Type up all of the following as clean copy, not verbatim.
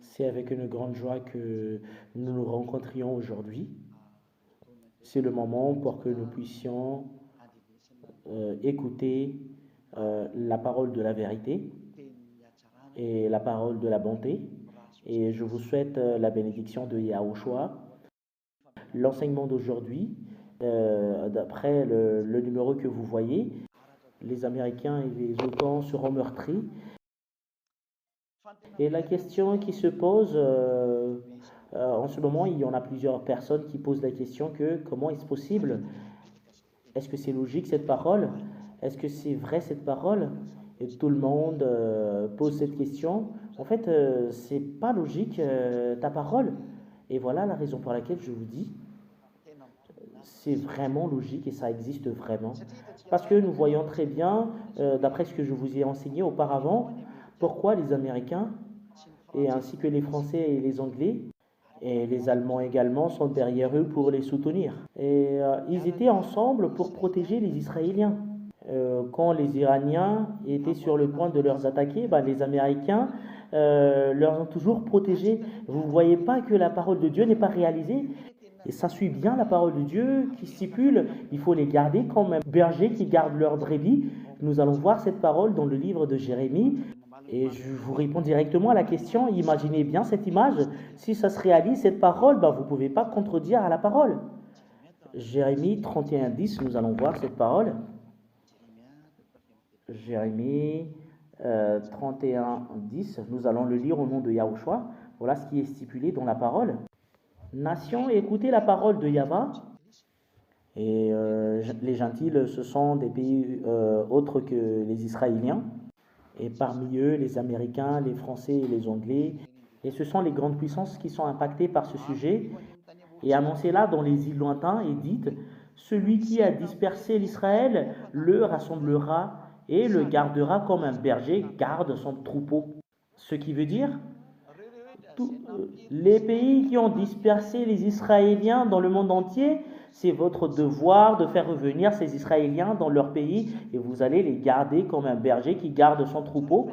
C'est avec une grande joie que nous nous rencontrions aujourd'hui. C'est le moment pour que nous puissions écouter la parole de la vérité et la parole de la bonté. Et je vous souhaite la bénédiction de Yahushua. L'enseignement d'aujourd'hui, d'après le numéro que vous voyez, les Américains et les OTAN seront meurtris. Et la question qui se pose, en ce moment, il y en a plusieurs personnes qui posent la question que comment est-ce possible? Est-ce que c'est logique cette parole? Est-ce que c'est vrai cette parole? Et tout le monde pose cette question. En fait, c'est pas logique ta parole. Et voilà la raison pour laquelle je vous dis, c'est vraiment logique et ça existe vraiment. Parce que nous voyons très bien, d'après ce que je vous ai enseigné auparavant, pourquoi les Américains, et ainsi que les Français et les Anglais, et les Allemands également, sont derrière eux pour les soutenir. Et ils étaient ensemble pour protéger les Israéliens. Quand les Iraniens étaient sur le point de leur attaquer, ben, les Américains leur ont toujours protégés. Vous ne voyez pas que la parole de Dieu n'est pas réalisée? Et ça suit bien la parole de Dieu qui stipule, il faut les garder comme un berger qui garde leurs brebis. Nous allons voir cette parole dans le livre de Jérémie. Et je vous réponds directement à la question, imaginez bien cette image. Si ça se réalise, cette parole, ben, vous ne pouvez pas contredire à la parole. Jérémie 31:10, nous allons voir cette parole. Jérémie 31:10, nous allons le lire au nom de Yahushua. Voilà ce qui est stipulé dans la parole. Nation, écoutez la parole de Yahva. Et les gentils, ce sont des pays autres que les Israéliens. Et parmi eux, les Américains, les Français et les Anglais. Et ce sont les grandes puissances qui sont impactées par ce sujet. Et annoncez-la dans les îles lointains et dites, celui qui a dispersé l'Israël le rassemblera et le gardera comme un berger garde son troupeau. Ce qui veut dire, les pays qui ont dispersé les Israéliens dans le monde entier, c'est votre devoir de faire revenir ces Israéliens dans leur pays et vous allez les garder comme un berger qui garde son troupeau.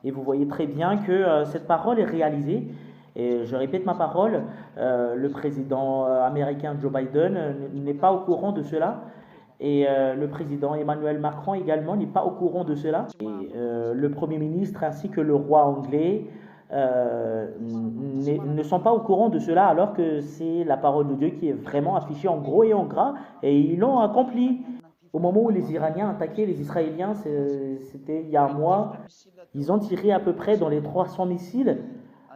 Et vous voyez très bien que cette parole est réalisée. Et je répète ma parole, le président américain Joe Biden n'est pas au courant de cela. Et le président Emmanuel Macron également n'est pas au courant de cela. Et le Premier ministre ainsi que le roi anglais ne sont pas au courant de cela alors que c'est la parole de Dieu qui est vraiment affichée en gros et en gras et ils l'ont accompli. Au moment où les Iraniens attaquaient les Israéliens, c'était il y a un mois, ils ont tiré à peu près dans les 300 missiles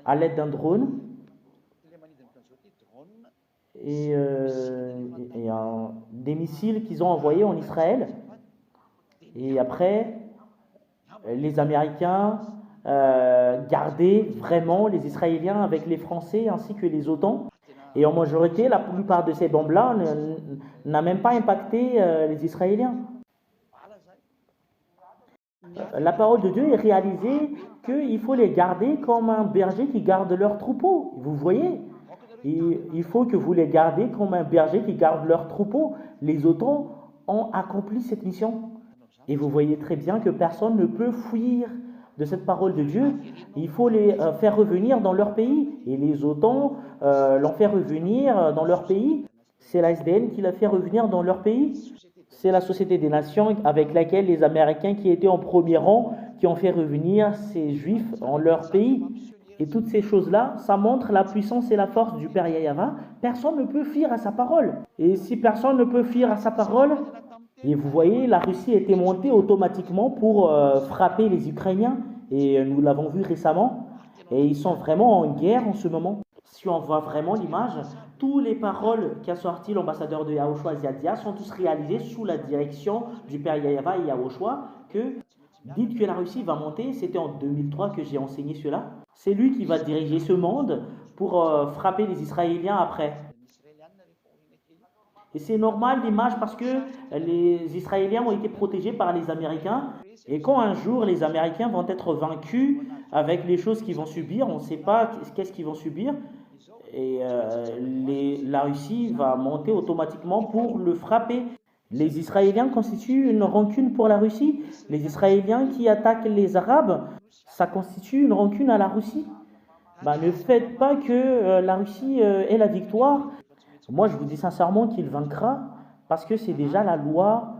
à l'aide d'un drone et des missiles qu'ils ont envoyés en Israël. Et après, les Américains gardaient vraiment les Israéliens avec les Français ainsi que les OTAN. Et en majorité, la plupart de ces bombes-là n'a même pas impacté les Israéliens. La parole de Dieu est réalisée qu'il faut les garder comme un berger qui garde leur troupeau. Vous voyez? Il faut que vous les gardez comme un berger qui garde leur troupeau. Les OTAN ont accompli cette mission. Et vous voyez très bien que personne ne peut fuir de cette parole de Dieu. Il faut les faire revenir dans leur pays. Et les OTAN l'ont fait revenir dans leur pays. C'est la SDN qui l'a fait revenir dans leur pays. C'est la Société des Nations avec laquelle les Américains qui étaient en premier rang, qui ont fait revenir ces Juifs dans leur pays. Et toutes ces choses-là, ça montre la puissance et la force du Père Yahva. Personne ne peut fuir à sa parole. Et si personne ne peut fuir à sa parole, et vous voyez, la Russie était montée automatiquement pour frapper les Ukrainiens. Et nous l'avons vu récemment. Et ils sont vraiment en guerre en ce moment. Si on voit vraiment l'image, toutes les paroles qu'a sorti l'ambassadeur de Yahushua Ziadia sont tous réalisées sous la direction du Père Yahva et Yahushua que dites que la Russie va monter, c'était en 2003 que j'ai enseigné cela. C'est lui qui va diriger ce monde pour frapper les Israéliens après. Et c'est normal l'image parce que les Israéliens ont été protégés par les Américains. Et quand un jour les Américains vont être vaincus avec les choses qu'ils vont subir, on ne sait pas qu'est-ce qu'ils vont subir. Et la Russie va monter automatiquement pour le frapper. Les Israéliens constituent une rancune pour la Russie. Les Israéliens qui attaquent les Arabes, ça constitue une rancune à la Russie. Bah, ne faites pas que la Russie ait la victoire. Moi, je vous dis sincèrement qu'il vaincra parce que c'est déjà la loi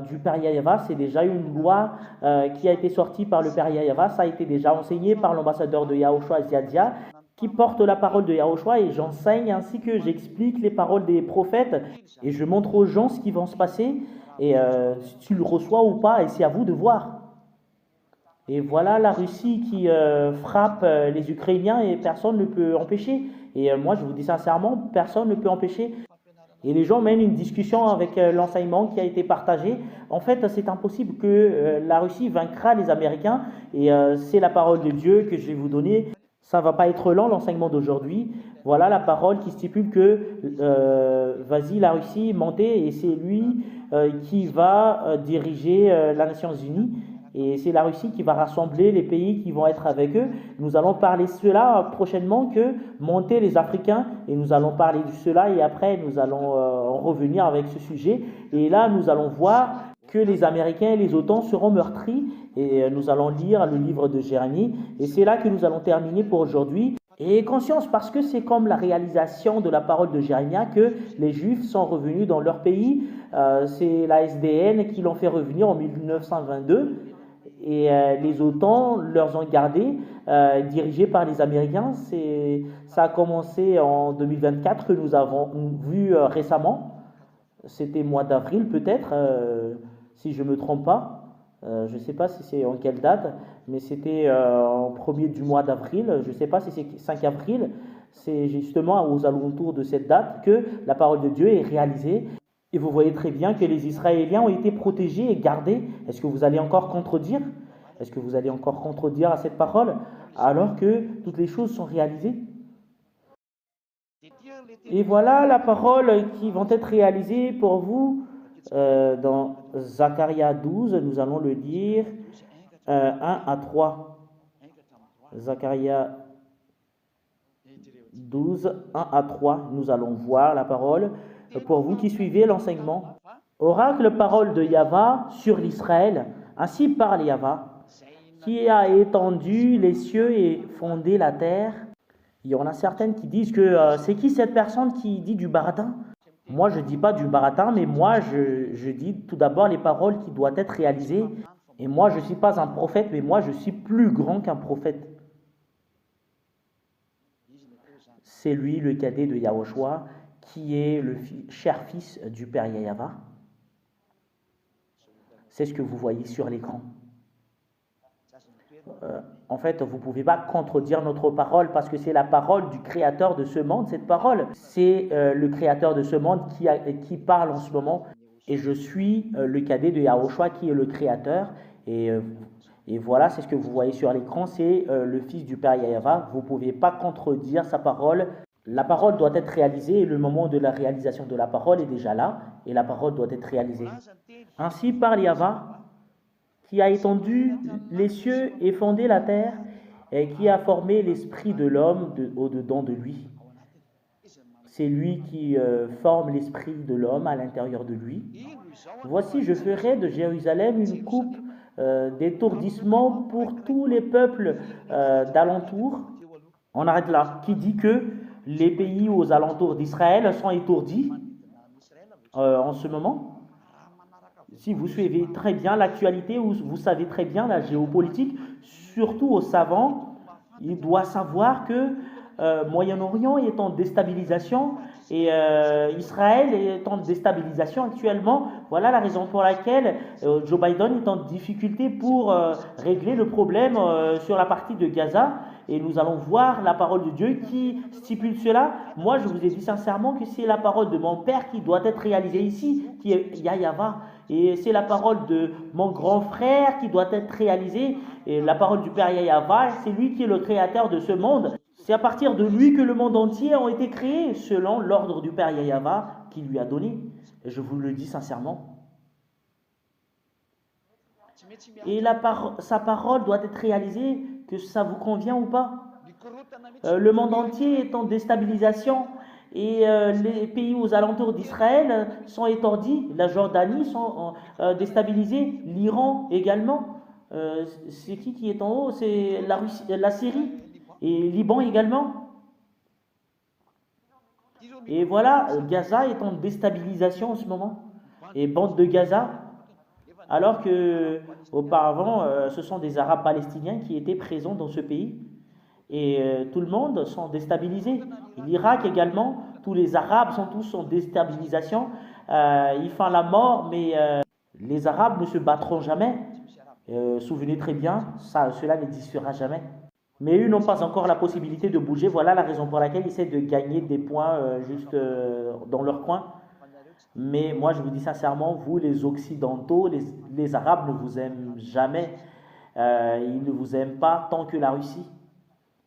du Père Yahya, c'est déjà une loi qui a été sortie par le Père Yahya, ça a été déjà enseigné par l'ambassadeur de Yahushua Ziadia qui porte la parole de Yahushua et j'enseigne ainsi que j'explique les paroles des prophètes et je montre aux gens ce qui va se passer et si tu le reçois ou pas et c'est à vous de voir. Et voilà la Russie qui frappe les Ukrainiens et personne ne peut empêcher. Et moi, je vous dis sincèrement, personne ne peut empêcher. Et les gens mènent une discussion avec l'enseignement qui a été partagé. En fait, c'est impossible que la Russie vaincra les Américains. Et c'est la parole de Dieu que je vais vous donner. Ça ne va pas être lent, l'enseignement d'aujourd'hui. Voilà la parole qui stipule que vas-y, la Russie, montez, et c'est lui qui va diriger les Nations Unies. Et c'est la Russie qui va rassembler les pays qui vont être avec eux. Nous allons parler de cela prochainement, que monter les Africains, et nous allons parler de cela et après nous allons revenir avec ce sujet. Et là, nous allons voir que les Américains et les OTAN seront meurtris et nous allons lire le livre de Jérémie. Et c'est là que nous allons terminer pour aujourd'hui. Et conscience, parce que c'est comme la réalisation de la parole de Jérémie que les Juifs sont revenus dans leur pays. C'est la SDN qui l'ont fait revenir en 1922 et les OTAN leur ont gardé, dirigés par les Américains. Ça a commencé en 2024 que nous avons vu récemment. C'était mois d'avril peut-être, si je ne me trompe pas. Je ne sais pas si c'est en quelle date, mais c'était en premier du mois d'avril. Je ne sais pas si c'est 5 avril. C'est justement aux alentours de cette date que la parole de Dieu est réalisée. Et vous voyez très bien que les Israéliens ont été protégés et gardés. Est-ce que vous allez encore contredire? Est-ce que vous allez encore contredire à cette parole alors que toutes les choses sont réalisées? Et voilà la parole qui vont être réalisées pour vous dans Zacharia 12. Nous allons le lire 1 à 3. Zacharia 12, 1 à 3. Nous allons voir la parole pour vous qui suivez l'enseignement. Oracle, parole de Yahva sur l'Israël. Ainsi parle Yahva, qui a étendu les cieux et fondé la terre. Il y en a certaines qui disent que c'est qui cette personne qui dit du baratin? Moi, je ne dis pas du baratin, mais moi, je dis tout d'abord les paroles qui doivent être réalisées. Et moi, je ne suis pas un prophète, mais moi, je suis plus grand qu'un prophète. C'est lui, le cadet de Yahushua, qui est le cher fils du Père Yahva. C'est ce que vous voyez sur l'écran. En fait, vous ne pouvez pas contredire notre parole parce que c'est la parole du Créateur de ce monde. Cette parole, c'est le Créateur de ce monde qui parle en ce moment. Et je suis le cadet de Yahushua qui est le Créateur. Et voilà, c'est ce que vous voyez sur l'écran, c'est le fils du Père Yahva. Vous ne pouvez pas contredire sa parole. La parole doit être réalisée et le moment de la réalisation de la parole est déjà là. Et la parole doit être réalisée. Ainsi parle Yahva, qui a étendu les cieux et fondé la terre, et qui a formé l'esprit de l'homme au-dedans de lui. C'est lui qui forme l'esprit de l'homme à l'intérieur de lui. Voici, je ferai de Jérusalem une coupe d'étourdissement pour tous les peuples d'alentour. On arrête là. Qui dit que les pays aux alentours d'Israël sont étourdis en ce moment? Si vous suivez très bien l'actualité, vous savez très bien la géopolitique, surtout aux savants, il doit savoir que Moyen-Orient est en déstabilisation et Israël est en déstabilisation actuellement. Voilà la raison pour laquelle Joe Biden est en difficulté pour régler le problème sur la partie de Gaza. Et nous allons voir la parole de Dieu qui stipule cela. Moi, je vous ai dit sincèrement que c'est la parole de mon Père qui doit être réalisée ici, qui est Yahva. Et c'est la parole de mon grand frère qui doit être réalisée. Et la parole du Père Yahva, c'est lui qui est le créateur de ce monde. C'est à partir de lui que le monde entier a été créé, selon l'ordre du Père Yahva qui lui a donné. Et je vous le dis sincèrement. Et sa parole doit être réalisée, que ça vous convient ou pas. Le monde entier est en déstabilisation et les pays aux alentours d'Israël sont étourdis. La Jordanie sont déstabilisés, l'Iran également. C'est qui est en haut? C'est la Syrie. et Liban également. Et voilà, Gaza est en déstabilisation en ce moment. Et bande de Gaza, alors que auparavant, ce sont des Arabes palestiniens qui étaient présents dans ce pays. Et tout le monde sont déstabilisés. L'Irak également, tous les Arabes sont tous en déstabilisation. Ils font la mort, mais les Arabes ne se battront jamais. Souvenez très bien, cela n'existera jamais. Mais eux n'ont pas encore la possibilité de bouger. Voilà la raison pour laquelle ils essaient de gagner des points juste dans leur coin. Mais moi, je vous dis sincèrement, vous, les Occidentaux, les Arabes ne vous aiment jamais. Ils ne vous aiment pas tant que la Russie.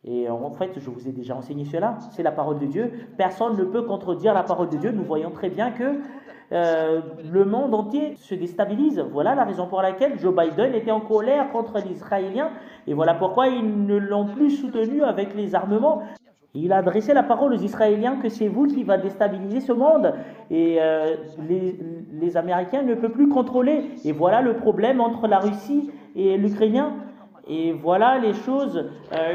Et en fait, je vous ai déjà enseigné cela. C'est la parole de Dieu. Personne ne peut contredire la parole de Dieu. Nous voyons très bien que le monde entier se déstabilise. Voilà la raison pour laquelle Joe Biden était en colère contre les Israéliens. Et voilà pourquoi ils ne l'ont plus soutenu avec les armements. Il a adressé la parole aux Israéliens que c'est vous qui va déstabiliser ce monde. Et les Américains ne peuvent plus contrôler. Et voilà le problème entre la Russie et l'Ukrainien. Et voilà les choses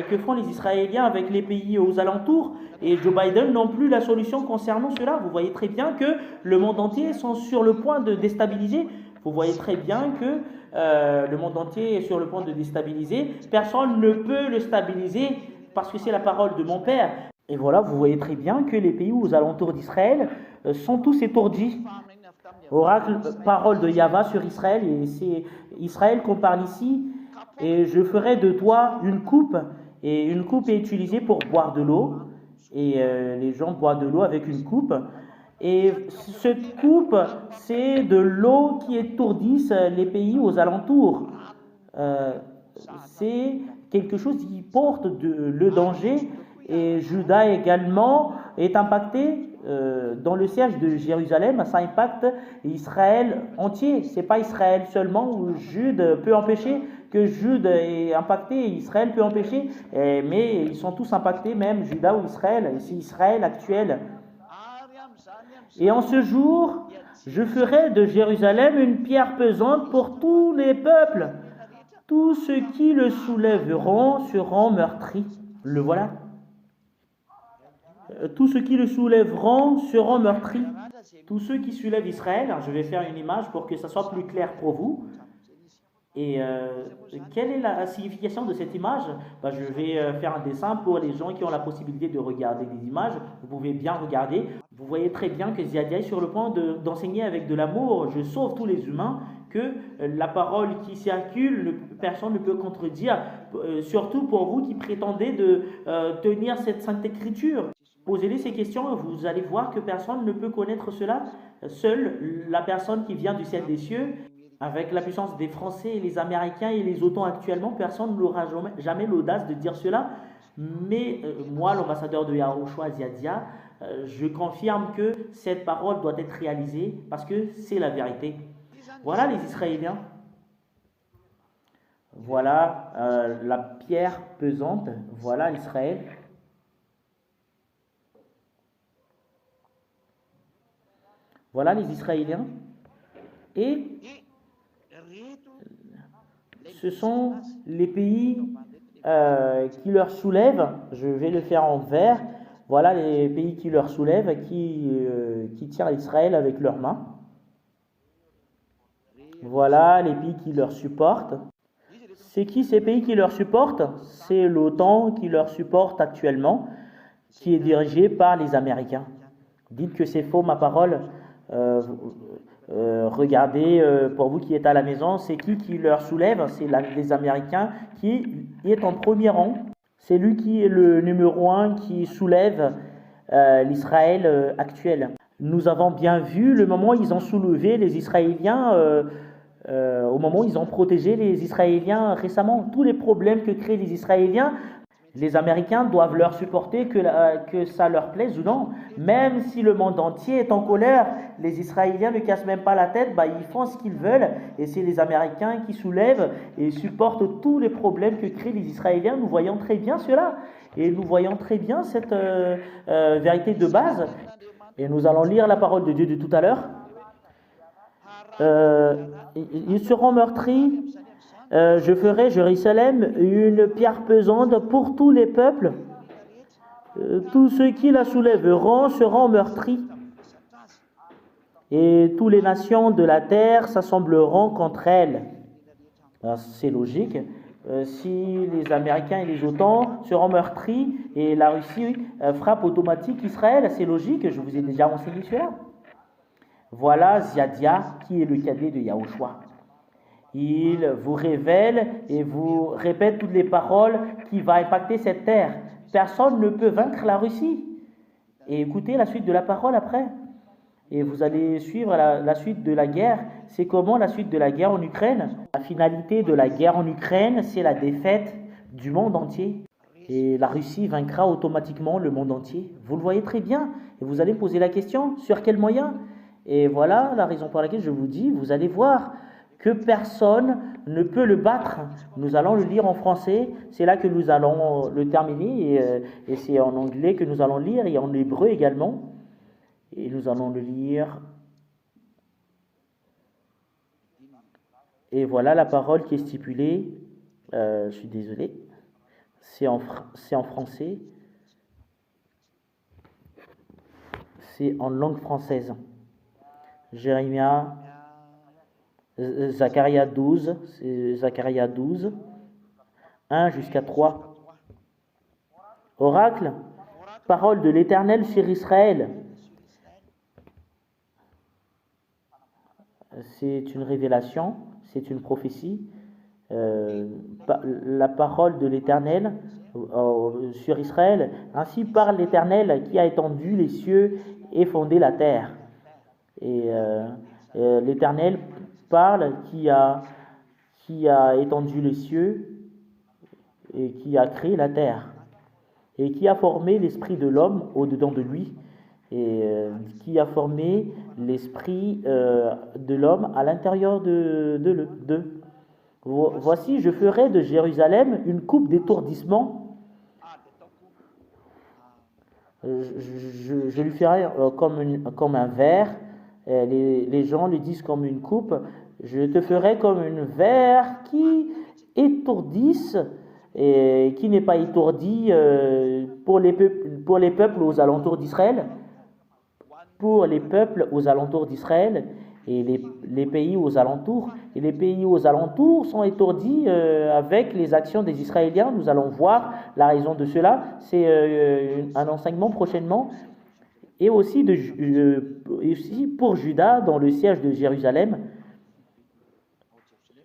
que font les Israéliens avec les pays aux alentours. Et Joe Biden n'a plus la solution concernant cela. Vous voyez très bien que le monde entier est sur le point de déstabiliser. Vous voyez très bien que le monde entier est sur le point de déstabiliser. Personne ne peut le stabiliser parce que c'est la parole de mon Père. Et voilà, vous voyez très bien que les pays aux alentours d'Israël sont tous étourdis. Oracle, parole de Yahva sur Israël. Et c'est Israël qu'on parle ici. Et je ferai de toi une coupe, et une coupe est utilisée pour boire de l'eau, et les gens boivent de l'eau avec une coupe, et cette coupe, c'est de l'eau qui étourdisse les pays aux alentours. C'est quelque chose qui porte le danger, et Juda également est impacté. Dans le siège de Jérusalem, ça impacte Israël entier. C'est pas Israël seulement où Jude peut empêcher que Jude est impacté et Israël peut empêcher, mais ils sont tous impactés, même Juda ou Israël. C'est Israël actuel. Et en ce jour, je ferai de Jérusalem une pierre pesante pour tous les peuples. Tous ceux qui le soulèveront seront meurtris. Le voilà. Tous ceux qui le soulèveront seront meurtris. Tous ceux qui soulèvent Israël, je vais faire une image pour que ça soit plus clair pour vous. Et quelle est la signification de cette image? Je vais faire un dessin pour les gens qui ont la possibilité de regarder des images. Vous pouvez bien regarder. Vous voyez très bien que Ziadia est sur le point d'enseigner avec de l'amour. Je sauve tous les humains, que la parole qui circule, personne ne peut contredire, surtout pour vous qui prétendez de tenir cette sainte écriture. Posez-les ces questions, vous allez voir que personne ne peut connaître cela. Seule la personne qui vient du ciel des cieux, avec la puissance des Français et les Américains et les OTAN actuellement, personne n'aura jamais l'audace de dire cela. Mais moi, l'ambassadeur de Yahushua Ziadia, je confirme que cette parole doit être réalisée parce que c'est la vérité. Voilà les Israéliens. Voilà la pierre pesante. Voilà Israël. Voilà les Israéliens. Et ce sont les pays qui leur soulèvent. Je vais le faire en vert. Voilà les pays qui leur soulèvent, qui tirent Israël avec leurs mains. Voilà les pays qui leur supportent. C'est qui ces pays qui leur supportent? C'est l'OTAN qui leur supporte actuellement, qui est dirigé par les Américains. Dites que c'est faux, ma parole. Regardez, pour vous qui êtes à la maison, c'est qui leur soulève? C'est les Américains qui est en premier rang. C'est lui qui est le numéro 1 qui soulève l'Israël actuel. Nous avons bien vu le moment où ils ont soulevé les Israéliens, au moment où ils ont protégé les Israéliens récemment. Tous les problèmes que créent les Israéliens, les Américains doivent leur supporter que ça leur plaise ou non. Même si le monde entier est en colère, les Israéliens ne cassent même pas la tête, ils font ce qu'ils veulent. Et c'est les Américains qui soulèvent et supportent tous les problèmes que créent les Israéliens. Nous voyons très bien cela. Et nous voyons très bien cette vérité de base. Et nous allons lire la parole de Dieu de tout à l'heure. Ils seront meurtris. Je ferai Jérusalem une pierre pesante pour tous les peuples. Tous ceux qui la soulèveront seront meurtris. Et toutes les nations de la terre s'assembleront contre elle. C'est logique. Si les Américains et les OTAN seront meurtris et la Russie frappe automatique Israël, c'est logique, je vous ai déjà enseigné cela. Voilà Ziadia qui est le cadet de Yahushua. Il vous révèle et vous répète toutes les paroles qui vont impacter cette terre. Personne ne peut vaincre la Russie. Et écoutez la suite de la parole après. Et vous allez suivre la suite de la guerre. C'est comment la suite de la guerre en Ukraine? La finalité de la guerre en Ukraine, c'est la défaite du monde entier. Et la Russie vaincra automatiquement le monde entier. Vous le voyez très bien. Et vous allez me poser la question, sur quel moyen? Et voilà la raison pour laquelle je vous dis, vous allez voir que personne ne peut le battre. Nous allons le lire en français. C'est là que nous allons le terminer. Et c'est en anglais que nous allons lire et en hébreu également. Et nous allons le lire. Et voilà la parole qui est stipulée. Je suis désolé. C'est en français. C'est en langue française. Jérémia, Zacharia 12, c'est Zacharia 12, 1 jusqu'à 3. Oracle, parole de l'Éternel sur Israël. C'est une révélation, c'est une prophétie. La parole de l'Éternel sur Israël. Ainsi parle l'Éternel qui a étendu les cieux et fondé la terre. Et l'Éternel parle qui a étendu les cieux et qui a créé la terre et qui a formé l'esprit de l'homme au-dedans de lui et qui a formé l'esprit de l'homme à l'intérieur d'eux. Voici, je ferai de Jérusalem une coupe d'étourdissement. Je lui ferai comme un verre. Les gens le disent comme une coupe. Je te ferai comme un verre qui étourdisse et qui n'est pas étourdi pour les peuples aux alentours d'Israël. Pour les peuples aux alentours d'Israël et les pays aux alentours. Et les pays aux alentours sont étourdis avec les actions des Israéliens. Nous allons voir la raison de cela. C'est un enseignement prochainement. Et aussi pour Juda, dans le siège de Jérusalem.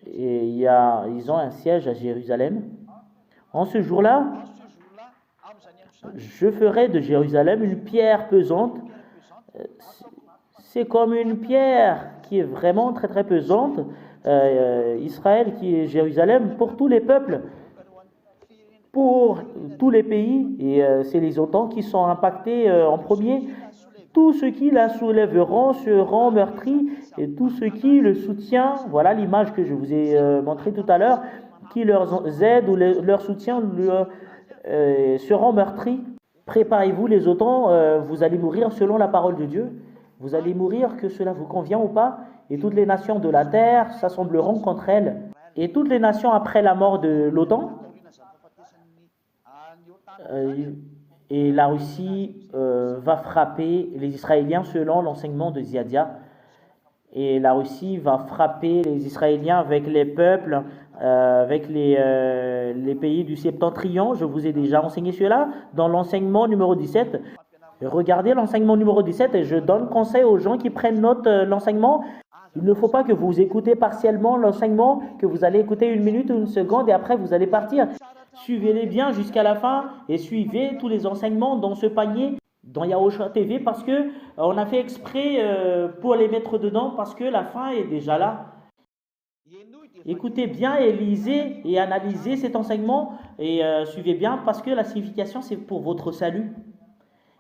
Et ils ont un siège à Jérusalem. En ce jour-là, je ferai de Jérusalem une pierre pesante. C'est comme une pierre qui est vraiment très très pesante. Israël qui est Jérusalem pour tous les peuples, pour tous les pays. Et c'est les OTAN qui sont impactés en premier. Tous ceux qui la soulèveront seront meurtris et tous ceux qui le soutiennent, voilà l'image que je vous ai montrée tout à l'heure, qui leur aident ou leur soutien seront meurtris. Préparez-vous les OTAN, vous allez mourir selon la parole de Dieu. Vous allez mourir, que cela vous convient ou pas, et toutes les nations de la terre s'assembleront contre elle. Et toutes les nations après la mort de l'OTAN, et la Russie va frapper les Israéliens selon l'enseignement de Ziadia. Et la Russie va frapper les Israéliens avec les peuples, avec les pays du septentrion. Je vous ai déjà enseigné cela dans l'enseignement numéro 17. Regardez l'enseignement numéro 17 et je donne conseil aux gens qui prennent note l'enseignement. Il ne faut pas que vous écoutez partiellement l'enseignement, que vous allez écouter 1 minute ou 1 seconde et après vous allez partir. Suivez-les bien jusqu'à la fin et suivez tous les enseignements dans ce panier, dans Yahushua TV, parce que on a fait exprès pour les mettre dedans, parce que la fin est déjà là. Écoutez bien et lisez et analysez cet enseignement et suivez bien, parce que la signification c'est pour votre salut.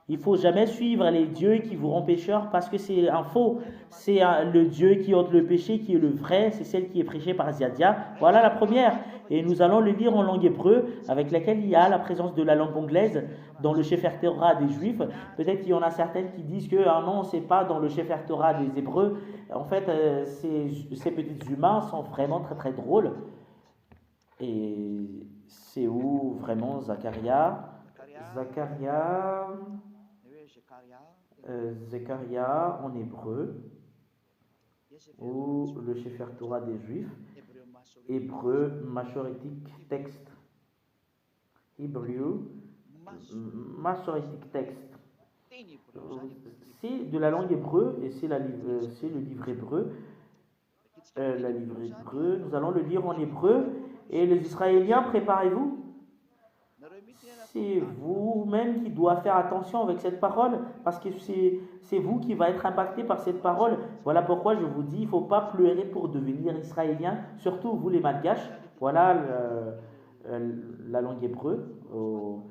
Il ne faut jamais suivre les dieux qui vous rendent pécheurs parce que c'est un faux. C'est le Dieu qui ôte le péché qui est le vrai. C'est celle qui est prêchée par Ziadia. Voilà la première. Et nous allons le lire en langue hébreu avec laquelle il y a la présence de la langue anglaise dans le Sefer Torah des Juifs. Peut-être qu'il y en a certaines qui disent que non, c'est pas dans le Sefer Torah des Hébreux. En fait, ces petits humains sont vraiment très très drôles. Et c'est où vraiment Zacharia, Zechariah en hébreu, ou le Sefer Torah des Juifs, hébreu Masoretic Text, hébreu Masoretic Text. C'est de la langue hébreu et c'est le livre hébreu. La livre hébreu, nous allons le lire en hébreu. Et les Israéliens, préparez-vous. C'est vous-même qui doit faire attention avec cette parole, parce que c'est vous qui va être impacté par cette parole. Voilà pourquoi je vous dis, il ne faut pas pleurer pour devenir israélien, surtout vous les malgaches. Voilà la langue hébreu. Au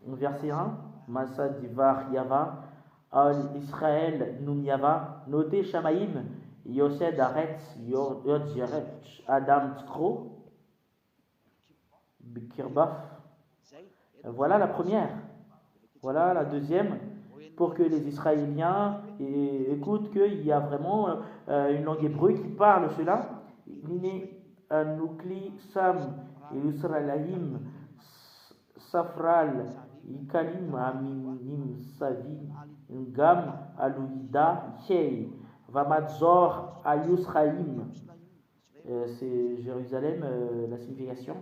verset 1, Masa Divar Yava, Al Israël Nun Yava, Noté Shamaim, Yosed Aretz, Yod Jerech, Adam Tkro, Bikirbaf. Voilà la première. Voilà la deuxième, pour que les Israéliens écoutent qu'il y a vraiment une langue hébreu qui parle cela. Mine Nukli Sam Israélim Safral Ikalim Aminim Savi Ngam Alouida Chei Vamadzor Ayusraïm. C'est Jérusalem, la signification.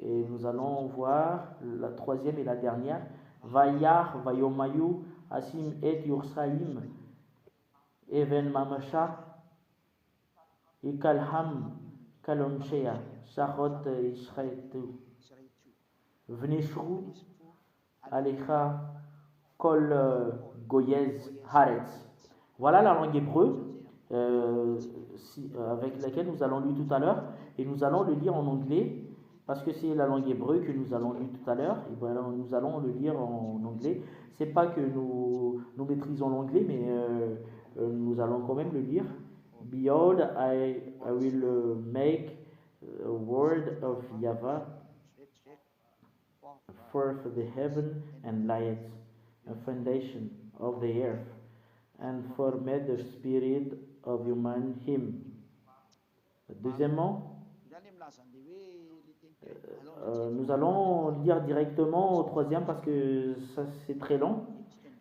Et nous allons voir la troisième et la dernière. Vayar, Vayomayu, Asim et Yursaim, Even Mamasha, Ikalham, Kalonchea, Shachot Ishretu, Vneshru, Alecha, Kol Goyez Haaretz. Voilà la langue hébreu avec laquelle nous allons lire tout à l'heure. Et nous allons le lire en anglais. Parce que c'est la langue hébreu que nous allons lire tout à l'heure, et voilà, nous allons le lire en anglais. C'est pas que nous maîtrisons l'anglais, mais nous allons quand même le lire. Behold, I will make a word of Yahweh for the heaven and light, a foundation of the earth, and formed the spirit of human him. Deuxièmement, nous allons lire directement au troisième parce que ça c'est très long.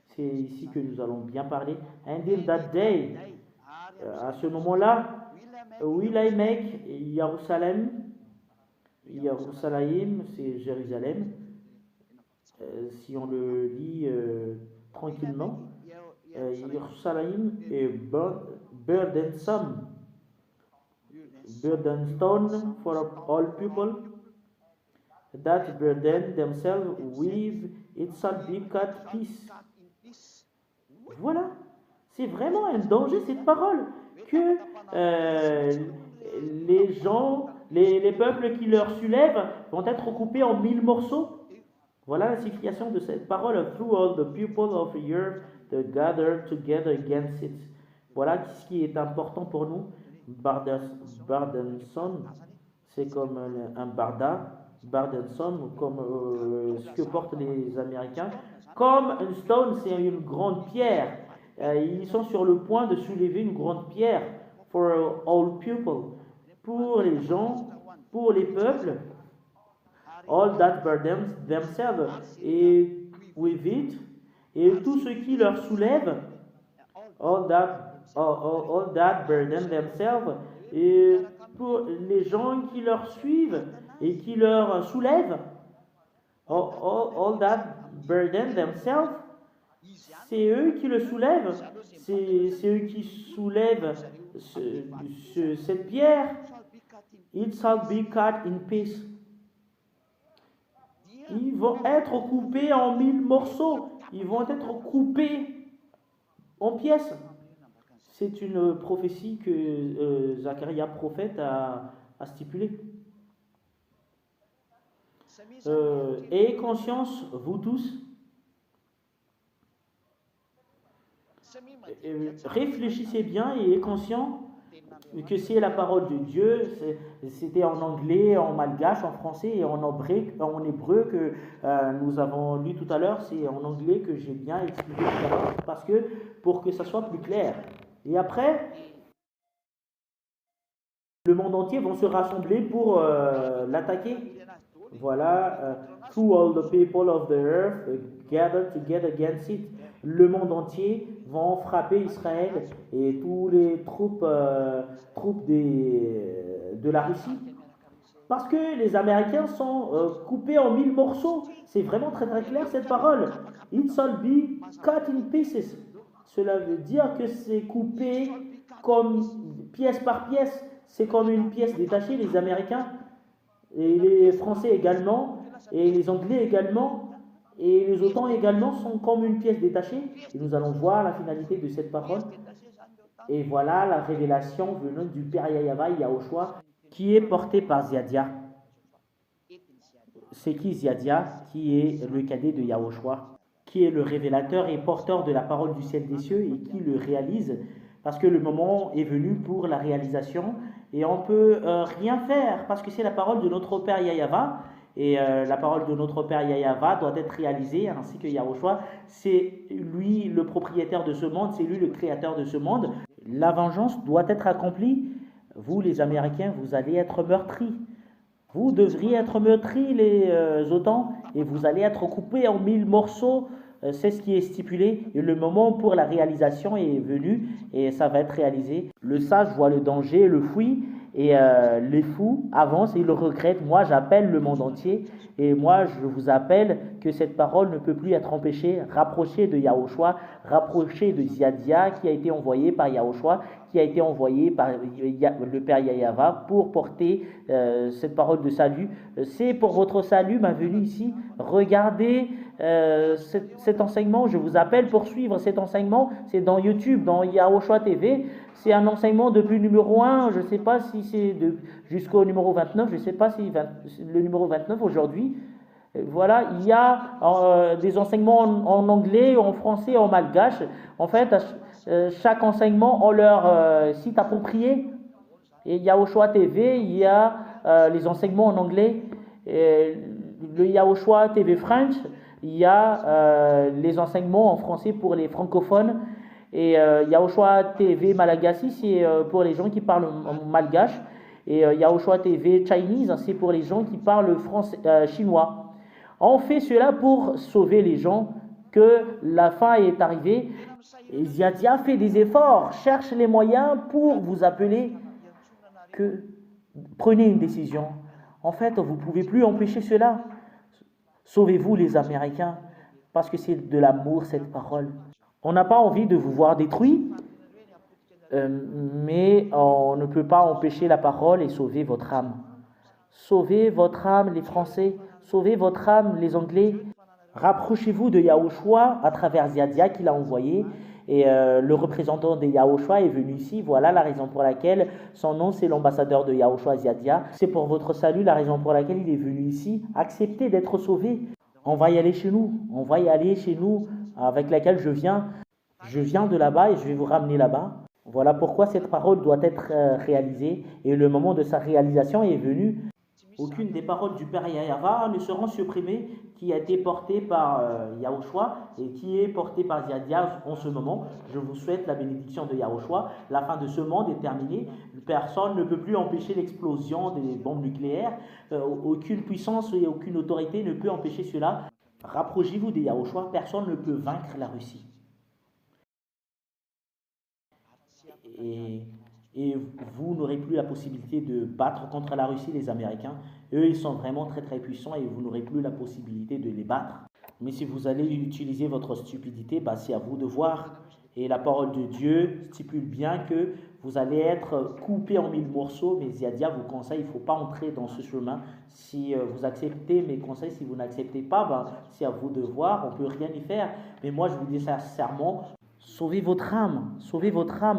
C'est ici que nous allons bien parler. And in that day, à ce moment-là, will I make Jérusalem, c'est Jérusalem. Si on le lit tranquillement, Jérusalem est burdensome, burdensome for all people. That burden themselves with it shall be cut peace. Voilà, c'est vraiment un danger cette parole que les gens, les peuples qui leur soulèvent vont être coupés en 1000 morceaux. Voilà la signification de cette parole. Through all the people of the earth that gather together against it. Voilà ce qui est important pour nous. Burdensome, c'est comme un barda. Burdensome, comme ce que portent les Américains. Comme un stone, c'est une grande pierre. Ils sont sur le point de soulever une grande pierre. For all people. Pour les gens, pour les peuples. All that burdens themselves. Et with it. Et tout ce qui leur soulève. All that burden themselves. Et pour les gens qui leur suivent et qui leur soulèvent, all that burden themselves, c'est eux qui le soulèvent, c'est eux qui soulèvent cette pierre. It shall be cut in pieces. Ils vont être coupés en 1000 morceaux, ils vont être coupés en pièces. C'est une prophétie que Zacharia prophète a stipulée. Ayez conscience, vous tous, réfléchissez bien et ayez conscience que c'est la parole de Dieu. C'était en anglais, en malgache, en français et en hébreu que nous avons lu tout à l'heure. C'est en anglais que j'ai bien expliqué tout à l'heure parce que pour que ça soit plus clair. Et après, le monde entier vont se rassembler pour l'attaquer. Voilà, through all the people of the earth gather together against it. Le monde entier vont frapper Israël et tous les troupes de la Russie. Parce que les Américains sont coupés en 1000 morceaux. C'est vraiment très très clair cette parole. It shall be cut in pieces. Cela veut dire que c'est coupé comme pièce par pièce. C'est comme une pièce détachée. Les Américains et les Français également, et les Anglais également, et les OTAN également sont comme une pièce détachée. Et nous allons voir la finalité de cette parole. Et voilà la révélation venant du Père Yahweh Yahushua, qui est porté par Ziadia. C'est qui Ziadia? Qui est le cadet de Yahushua, qui est le révélateur et porteur de la parole du ciel des cieux et qui le réalise, parce que le moment est venu pour la réalisation et on ne peut rien faire parce que c'est la parole de notre Père Yahweh. Et la parole de notre Père Yahweh doit être réalisée, ainsi que Yahushua, c'est lui le propriétaire de ce monde, c'est lui le créateur de ce monde. La vengeance doit être accomplie. Vous, les Américains, vous allez être meurtris. Vous devriez être meurtris, les OTAN, et vous allez être coupés en 1000 morceaux. C'est ce qui est stipulé. Et le moment pour la réalisation est venu, et ça va être réalisé. Le sage voit le danger, le fuit, et les fous avancent et ils le regrettent. Moi, j'appelle le monde entier, et moi, je vous appelle que cette parole ne peut plus être empêchée. Rapprochez de Yahushua, rapprochez de Ziadia, qui a été envoyé par Yahushua, qui a été envoyé par le Père Yahweh pour porter cette parole de salut. C'est pour votre salut ma venue ici. Regardez cet enseignement. Je vous appelle pour suivre cet enseignement. C'est dans YouTube, dans Yahushua TV. C'est un enseignement depuis numéro 1. Je ne sais pas si c'est jusqu'au numéro 29. Je ne sais pas si le numéro 29 aujourd'hui. Voilà, il y a des enseignements en anglais, en français, en malgache. En fait, chaque enseignement a leur site approprié. Et Yahushua TV, il y a les enseignements en anglais. Et le Yahushua TV French, il y a les enseignements en français pour les francophones. Et Yahushua TV Malagasy, c'est pour les gens qui parlent malgache. Et Yahushua TV Chinese, c'est pour les gens qui parlent chinois. On fait cela pour sauver les gens, que la fin est arrivée. Et Ziadia fait des efforts, cherche les moyens pour vous appeler que prenez une décision. En fait, vous ne pouvez plus empêcher cela. Sauvez-vous les Américains, parce que c'est de l'amour cette parole. On n'a pas envie de vous voir détruits, mais on ne peut pas empêcher la parole et sauver votre âme. Sauvez votre âme les Français, sauvez votre âme les Anglais. Rapprochez-vous de Yahushua à travers Ziadia qu'il a envoyé. Et le représentant de Yahushua est venu ici. Voilà la raison pour laquelle son nom c'est l'ambassadeur de Yahushua Ziadia. C'est pour votre salut la raison pour laquelle il est venu ici. Acceptez d'être sauvé. On va y aller chez nous. On va y aller chez nous avec laquelle je viens. Je viens de là-bas et je vais vous ramener là-bas. Voilà pourquoi cette parole doit être réalisée. Et le moment de sa réalisation est venu. Aucune des paroles du Père Yahweh ne seront supprimées, qui a été portée par Yahushua et qui est portée par Ziadia en ce moment. Je vous souhaite la bénédiction de Yahushua. La fin de ce monde est terminée. Personne ne peut plus empêcher l'explosion des bombes nucléaires. Aucune puissance et aucune autorité ne peut empêcher cela. Rapprochez-vous de Yahushua. Personne ne peut vaincre la Russie. Et vous n'aurez plus la possibilité de battre contre la Russie, les Américains. Eux, ils sont vraiment très très puissants et vous n'aurez plus la possibilité de les battre. Mais si vous allez utiliser votre stupidité, c'est à vous de voir. Et la parole de Dieu stipule bien que vous allez être coupé en 1000 morceaux. Mais Ziadia vous conseille, il ne faut pas entrer dans ce chemin. Si vous acceptez mes conseils, si vous n'acceptez pas, c'est à vous de voir. On ne peut rien y faire. Mais moi, je vous dis sincèrement, sauvez votre âme,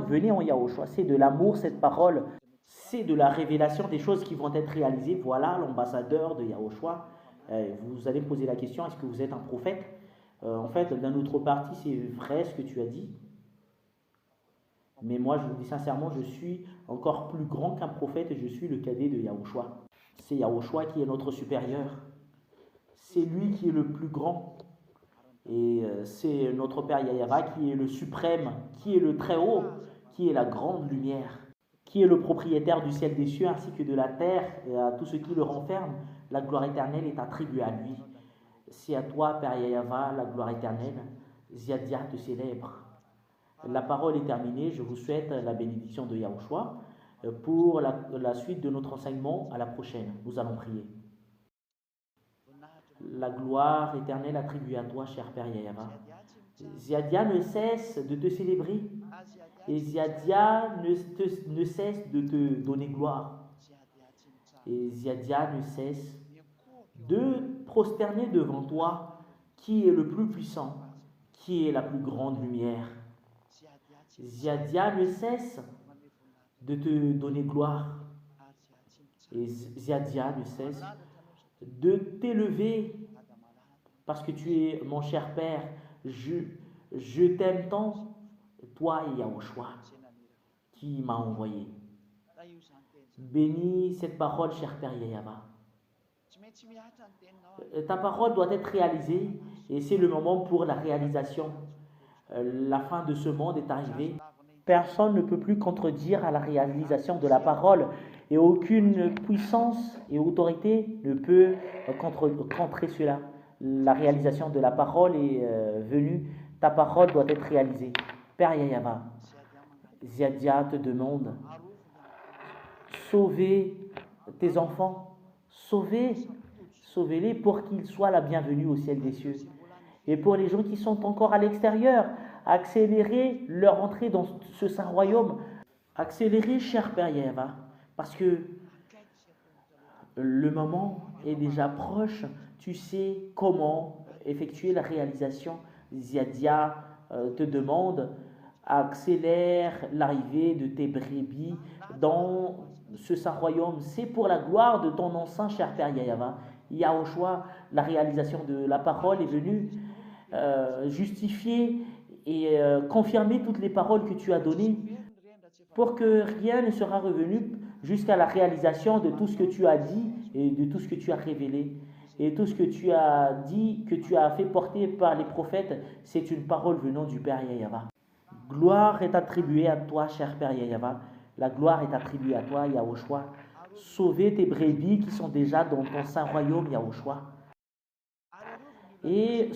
venez en Yahushua. C'est de l'amour cette parole, c'est de la révélation des choses qui vont être réalisées. Voilà l'ambassadeur de Yahushua. Vous allez me poser la question, est-ce que vous êtes un prophète? En fait, d'un autre parti, c'est vrai ce que tu as dit. Mais moi, je vous dis sincèrement, je suis encore plus grand qu'un prophète et je suis le cadet de Yahushua. C'est Yahushua qui est notre supérieur. C'est lui qui est le plus grand. Et c'est notre Père Yahweh qui est le suprême, qui est le très haut, qui est la grande lumière, qui est le propriétaire du ciel des cieux ainsi que de la terre et à tout ce qui le renferme. La gloire éternelle est attribuée à lui. C'est à toi, Père Yahweh, la gloire éternelle. Ziadia te célèbre. La parole est terminée. Je vous souhaite la bénédiction de Yahushua. Pour la suite de notre enseignement, à la prochaine. Nous allons prier. La gloire éternelle attribuée à toi, cher Père Yahweh. Ziadia ne cesse de te célébrer. Et Ziadia ne cesse de te donner gloire. Et Ziadia ne cesse de prosterner devant toi, qui est le plus puissant, qui est la plus grande lumière. Ziadia ne cesse de te donner gloire. Et Ziadia ne cesse de t'élever, parce que tu es mon cher Père. Je t'aime tant, toi et Yahushua, qui m'a envoyé. Bénis cette parole, cher Père Yahweh. Ta parole doit être réalisée et c'est le moment pour la réalisation. La fin de ce monde est arrivée. Personne ne peut plus contredire à la réalisation de la parole et aucune puissance et autorité ne peut contrer cela. La réalisation de la parole est venue. Ta parole doit être réalisée. Père Yahweh, Ziadia te demande, sauvez tes enfants, sauvez-les pour qu'ils soient la bienvenue au ciel des cieux. Et pour les gens qui sont encore à l'extérieur, accélérez leur entrée dans ce saint royaume. Accélérez, cher Père Yahweh, parce que le moment est déjà proche. Tu sais comment effectuer la réalisation. Ziadia te demande, accélère l'arrivée de tes brebis dans ce saint royaume. C'est pour la gloire de ton nom saint, cher Père Yahweh. Yahushua, la réalisation de la parole est venue justifier et confirmer toutes les paroles que tu as données pour que rien ne sera revenu jusqu'à la réalisation de tout ce que tu as dit et de tout ce que tu as révélé. Et tout ce que tu as dit, que tu as fait porter par les prophètes, c'est une parole venant du Père Yahweh. Gloire est attribuée à toi, cher Père Yahweh. La gloire est attribuée à toi, Yahushua. Sauvez tes brebis qui sont déjà dans ton saint royaume, Yahushua. Et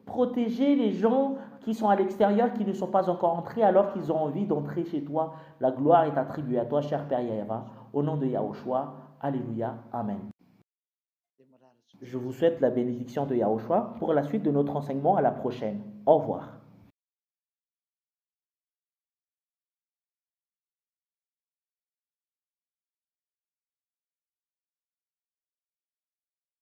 protéger les gens qui sont à l'extérieur, qui ne sont pas encore entrés, alors qu'ils ont envie d'entrer chez toi. La gloire est attribuée à toi, cher Père Yahweh. Au nom de Yahushua, Alléluia, Amen. Je vous souhaite la bénédiction de Yahushua pour la suite de notre enseignement. À la prochaine. Au revoir.